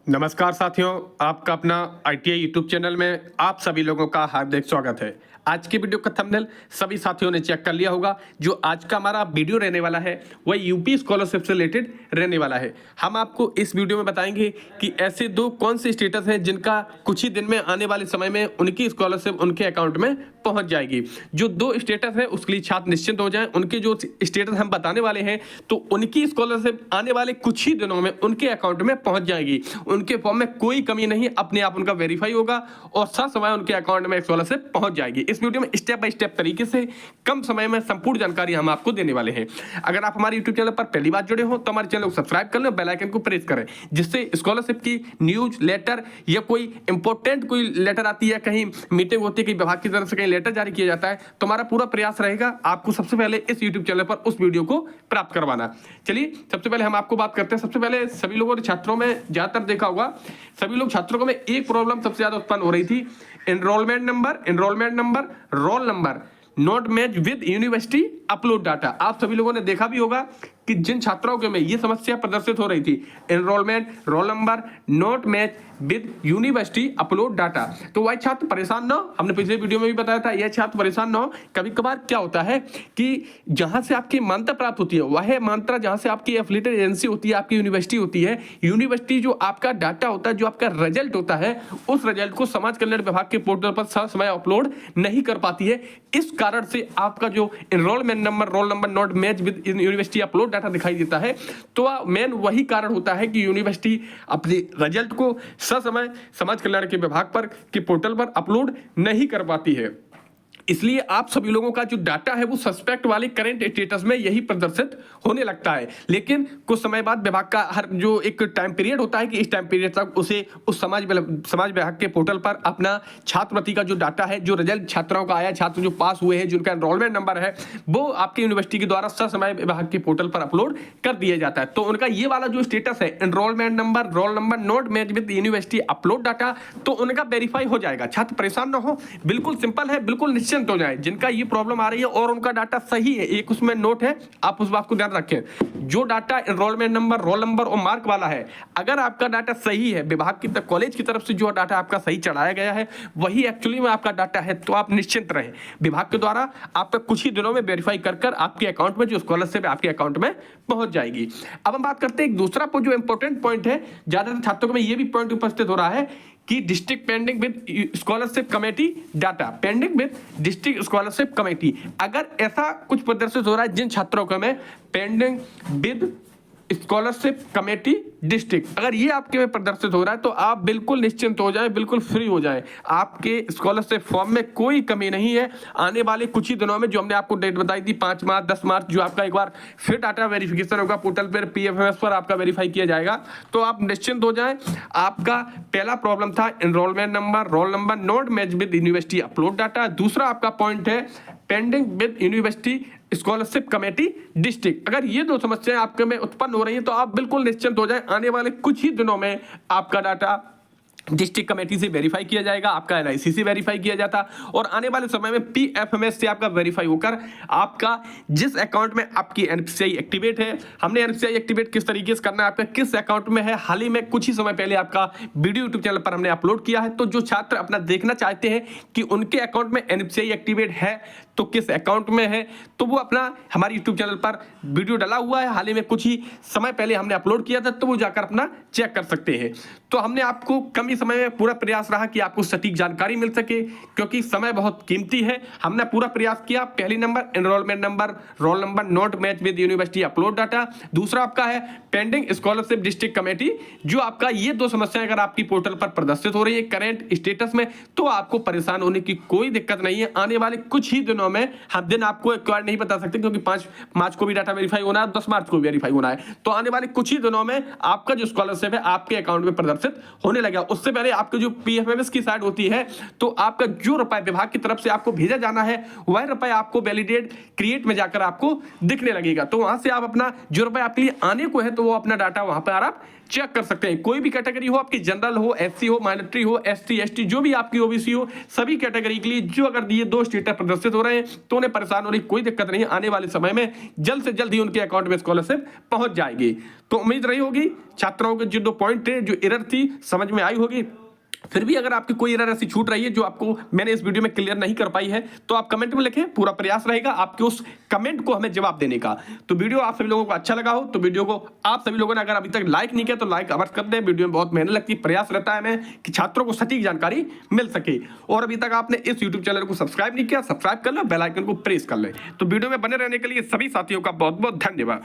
नमस्कार साथियों, आपका अपना आईटीआई यूट्यूब चैनल में आप सभी लोगों का हार्दिक स्वागत है। आज की वीडियो का थंबनेल सभी साथियों ने चेक कर लिया होगा। जो आज का हमारा वीडियो रहने वाला है वह यूपी स्कॉलरशिप से रिलेटेड रहने वाला है। हम आपको इस वीडियो में बताएंगे कि ऐसे दो कौन से स्टेटस हैं जिनका कुछ ही दिन में आने वाले समय में उनकी स्कॉलरशिप उनके अकाउंट में पहुंच जाएगी। जो दो स्टेटस है उसके लिए छात्र निश्चिंत हो जाएं। उनके जो स्टेटस हम बताने वाले हैं तो उनकी स्कॉलरशिप आने वाले कुछ ही दिनों में उनके अकाउंट में पहुंच जाएगी। उनके फॉर्म में कोई कमी नहीं, अपने आप उनका वेरीफाई होगा और समय उनके अकाउंट में स्कॉलरशिप पहुंच जाएगी। इस वीडियो में स्टेप बाय स्टेप तरीके से कम समय में संपूर्ण जानकारी हम आपको देने वाले हैं। अगर आप हमारे यूट्यूब चैनल पर पहली बार जुड़े हो तो हमारे चैनल को सब्सक्राइब कर लें और बेल आइकन को प्रेस करें, जिससे स्कॉलरशिप की न्यूज लेटर या कोई इंपॉर्टेंट कोई लेटर आती है, कहीं मीटिंग होती है, कहीं विभाग की तरफ से कहीं लेटर जारी किया जाता है, तो हमारा पूरा प्रयास रहेगा आपको सबसे पहले इस यूट्यूब चैनल पर उस वीडियो को प्राप्त करवाना। चलिए सबसे पहले हम आपको बात करते हैं। सबसे पहले सभी लोगों ने छात्रों में ज्यादातर देखा होगा, सभी लोग छात्रों को में एक प्रॉब्लम सबसे ज्यादा उत्पन्न हो रही थी, enrolment number, roll number not match with university upload data. आप सभी लोगों ने देखा भी होगा कि जिन छात्राओं के में ये समस्या प्रदर्शित हो रही थी, enrolment roll number not match with university upload data, तो वह छात्र परेशान ना हो। हमने पिछले वीडियो में भी बताया था, यह छात्र परेशान ना हो। कभी कभार क्या होता है कि जहां से आपकी मान्यता प्राप्त होती है वह मान्यता जहां से आपकी एफिलिएटेड एजेंसी होती है, आपकी यूनिवर्सिटी होती है, यूनिवर्सिटी जो आपका डाटा होता है, जो आपका रिजल्ट होता है, उस रिजल्ट को समाज कल्याण विभाग के पोर्टल पर समय अपलोड नहीं कर पाती है। इस कारण से आपका जो enrolment number roll number not match with university upload data दिखाई देता है। तो मेन वही कारण होता है कि यूनिवर्सिटी अपने रिजल्ट को समय समाज कल्याण के विभाग पर के पोर्टल पर अपलोड नहीं कर पाती है। इसलिए आप सभी लोगों का जो डाटा है वो सस्पेक्ट वाले करंट स्टेटस में यही प्रदर्शित होने लगता है। लेकिन कुछ समय बाद विभाग का हर जो एक टाइम पीरियड होता है कि इस टाइम पीरियड तक उसे उस समाज विभाग के पोर्टल पर अपना छात्रवृत्ति का जो डाटा है, जो रिजल्ट छात्राओं का आया, छात्र जो पास हुए हैं, जिनका एनरोलमेंट नंबर है, वो आपकी यूनिवर्सिटी के द्वारा समय विभाग के पोर्टल पर अपलोड कर दिया जाता है। तो उनका ये वाला जो स्टेटस है, enrolment number roll number not match with university upload data, तो उनका वेरीफाई हो जाएगा। छात्र परेशान ना हो, बिल्कुल सिंपल है, बिल्कुल निश्चिंत हो जाए। जिनका ये प्रॉब्लम आ रही है और उनका डाटा सही है, एक उसमें नोट है, आप उस बात को ध्यान रखें। जो data enrolment number roll number और मार्क वाला है, अगर आपका डाटा सही है, विभाग की तरफ कॉलेज की तरफ से जो डाटा आपका सही चढ़ाया गया है वही एक्चुअली में आपका डाटा है, तो आप निश्चिंत रहें। विभाग के द्वारा आपका कुछ ही दिनों में वेरीफाई कर आपके अकाउंट में जो स्कॉलरशिप आपके अकाउंट में पहुंच जाएगी। अब हम बात करते हैं एक दूसरा जो इंपॉर्टेंट पॉइंट है, ज्यादातर छात्रों में ये भी पॉइंट उपस्थित हो रहा है कि district pending with scholarship committee data, pending with district scholarship committee. अगर ऐसा कुछ प्रदर्शित हो रहा है जिन छात्रों का में pending with scholarship committee district, अगर ये आपके में प्रदर्शित हो रहा है तो आप बिल्कुल निश्चिंत हो जाएं, बिल्कुल फ्री हो जाएं। आपके स्कॉलरशिप फॉर्म में कोई कमी नहीं है। आने वाले कुछ ही दिनों में जो हमने आपको डेट बताई थी 5 मार्च 10 मार्च, जो आपका एक बार फिर डाटा वेरिफिकेशन होगा पोर्टल पर, पीएफएमएस पर आपका वेरीफाई किया जाएगा, तो आप निश्चिंत हो जाएं। आपका पहला प्रॉब्लम था enrolment number roll number not match with university upload data. दूसरा आपका पॉइंट है pending with university scholarship committee district. अगर ये दो समस्याएं आपके में उत्पन्न हो रही हैं तो आप बिल्कुल निश्चिंत हो जाएं, आने वाले कुछ ही दिनों में आपका डाटा डिस्ट्रिक्ट कमेटी से वेरीफाई किया जाएगा, आपका एनआईसी से वेरीफाई किया जाता, और आने वाले समय में पीएफएमएस से आपका वेरीफाई होकर आपका जिस अकाउंट में आपकी एनपीसीआई एक्टिवेट है, हमने एनपीसीआई एक्टिवेट किस तरीके से करना है, आपका किस अकाउंट में है, हाल ही में कुछ ही समय पहले आपका वीडियो यूट्यूब चैनल पर हमने अपलोड किया है। तो जो छात्र अपना देखना चाहते हैं कि उनके अकाउंट में एनपीसीआई एक्टिवेट है तो किस अकाउंट में है, तो वो अपना हमारे यूट्यूब चैनल पर वीडियो डाला हुआ है, हाल ही में कुछ ही समय पहले हमने अपलोड किया था, तो वो जाकर अपना चेक कर सकते हैं। तो हमने आपको कम ही समय में पूरा प्रयास रहा कि आपको सटीक जानकारी मिल सके, क्योंकि समय बहुत कीमती है। हमने पूरा प्रयास किया। पहली number enrolment number roll number not match with university upload data, दूसरा आपका है पेंडिंग स्कॉलरशिप डिस्ट्रिक्ट कमेटी। जो आपका ये दो समस्याएं अगर आपकी पोर्टल पर प्रदर्शित हो रही है करंट स्टेटस में, तो आपको परेशान होने की कोई दिक्कत नहीं है। आने वाले कुछ ही दिनों में, हम दिन आपको एक्वायर नहीं बता सकते क्योंकि 5 मार्च को भी डाटा वेरीफाई होना है, 10 मार्च को वेरीफाई होना है, तो आने वाले कुछ ही दिनों में आपका जो स्कॉलरशिप है आपके अकाउंट में प्रदर्शित होने लगेगा। उससे पहले आपके जो पीएफएमएस की साइड होती है, तो आपका जो रुपए विभाग की तरफ से आपको भेजा जाना है वह रुपए आपको वैलिडेट क्रिएट में जाकर आपको दिखने लगेगा। तो वहां से आप अपना जो रुपए आपके लिए आने को है तो वो अपना डाटा वहां पर आप चेक कर सकते हैं। कोई भी कैटेगरी हो, आपकी जनरल हो, एससी हो, माइनॉरिटी हो, एसटी एसटी, जो भी आपकी ओबीसी हो, सभी कैटेगरी के लिए जो अगर ये दो स्टेटस प्रदर्शित हो रहे हैं तो उन्हें परेशान होने की कोई दिक्कत नहीं है। आने वाले समय में जल्द से जल्द ही उनके अकाउंट में स्कॉलरशिप पहुंच जाएगी। तो उम्मीद रही होगी छात्राओं के जो 2 पॉइंट थे, जो एरर थी, समझ में आई होगी। फिर भी अगर आपकी कोई एरर ऐसी छूट रही है जो आपको मैंने इस वीडियो में क्लियर नहीं कर पाई है तो आप कमेंट में लिखें, पूरा प्रयास रहेगा आपके उस कमेंट को हमें जवाब देने का। तो वीडियो आप सभी लोगों को अच्छा लगा हो तो वीडियो को आप सभी लोगों ने अगर अभी तक लाइक नहीं किया तो लाइक अवश्य कर दें। वीडियो में बहुत मेहनत लगती है, प्रयास रहता है हमें कि छात्रों को सटीक जानकारी मिल सके। और अभी तक आपने इस यूट्यूब चैनल को सब्सक्राइब नहीं किया, सब्सक्राइब कर लो, बेल आइकन को प्रेस कर ले। तो वीडियो में बने रहने के लिए सभी साथियों का बहुत बहुत धन्यवाद।